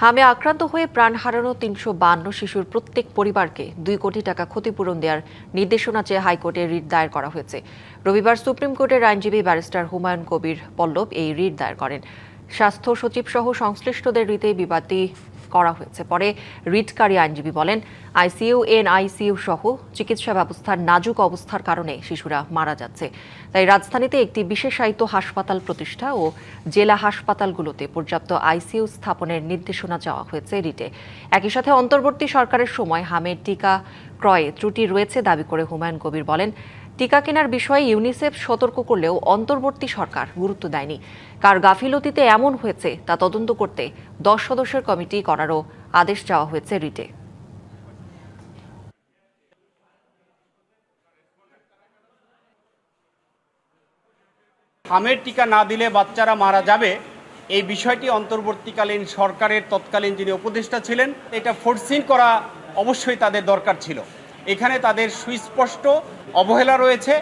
হামে আক্রান্ত হয়ে প্রাণ হারানো ৩৫২ শিশুর প্রত্যেক পরিবারকে ২ কোটি টাকা ক্ষতিপূরণ দেওয়ার নির্দেশনা চেয়ে হাইকোর্টে রিট দায়ের করা হয়েছে। রবিবার সুপ্রিম কোর্টের আইনজীবী ব্যারিস্টার হুমায়ুন কবির পল্লব এই রিট দায়ের করেন। স্বাস্থ্য সচিব সহ সংশ্লিষ্টদের রিটে বিবাদী করা হয়েছে। পরে রিটকারী আইনজীবী বলেন, আইসিইউ, এনআইসিইউ সহ চিকিৎসা ব্যবস্থার নাজুক অবস্থার কারণে শিশুরা মারা যাচ্ছে। তাই রাজধানীতে একটি বিশেষায়িত হাসপাতাল প্রতিষ্ঠা ও জেলা হাসপাতালগুলোতে পর্যাপ্ত আইসিইউ স্থাপনের নির্দেশনা চাওয়া হয়েছে রিটে। একই সাথে অন্তর্বর্তী সরকারের সময় হামের টিকা ক্রয়ে ত্রুটি রয়েছে দাবি করে হুমায়ুন কবির বলেন, টিকা কেনার বিষয়ে ইউনিসেফ সতর্ক করলেও অন্তর্বর্তী সরকার গুরুত্ব দেয়নি। কার গাফিলতিতে এমন হয়েছে তা তদন্ত করতে 10 সদস্যের কমিটি করারও আদেশ চাওয়া হয়েছে রিটে। হামের টিকা না দিলে বাচ্চারা মারা যাবে, এই বিষয়টি অন্তর্বর্তীকালীন সরকারের তৎকালীন যিনি উপদেষ্টা ছিলেন, এটা ফোরসিন করা অবশ্যই তাদের দরকার ছিল। এখানে তাদের সুস্পষ্ট অবহেলা রয়েছে,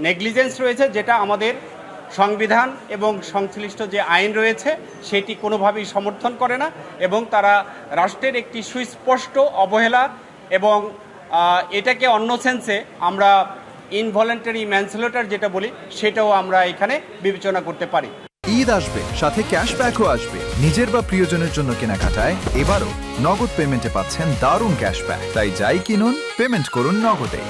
নেগলিজেন্স রয়েছে, যেটা আমাদের সংবিধান এবং সংশ্লিষ্ট যে আইন রয়েছে সেটি কোনোভাবেই সমর্থন করে না, এবং তারা রাষ্ট্রের একটি সুস্পষ্ট অবহেলা এবং এটাকে অন্য সেন্সে আমরা ইনভলেন্টারি ম্যানস্লেটার যেটা বলি, সেটাও আমরা এখানে বিবেচনা করতে পারি। ঈদ আসবে, সাথে ক্যাশব্যাকও আসবে। নিজের বা প্রিয়জনের জন্য কেনাকাটায় এবারও নগদ পেমেন্টে পাচ্ছেন দারুণ ক্যাশব্যাক। তাই যাই কিনুন, পেমেন্ট করুন নগদে।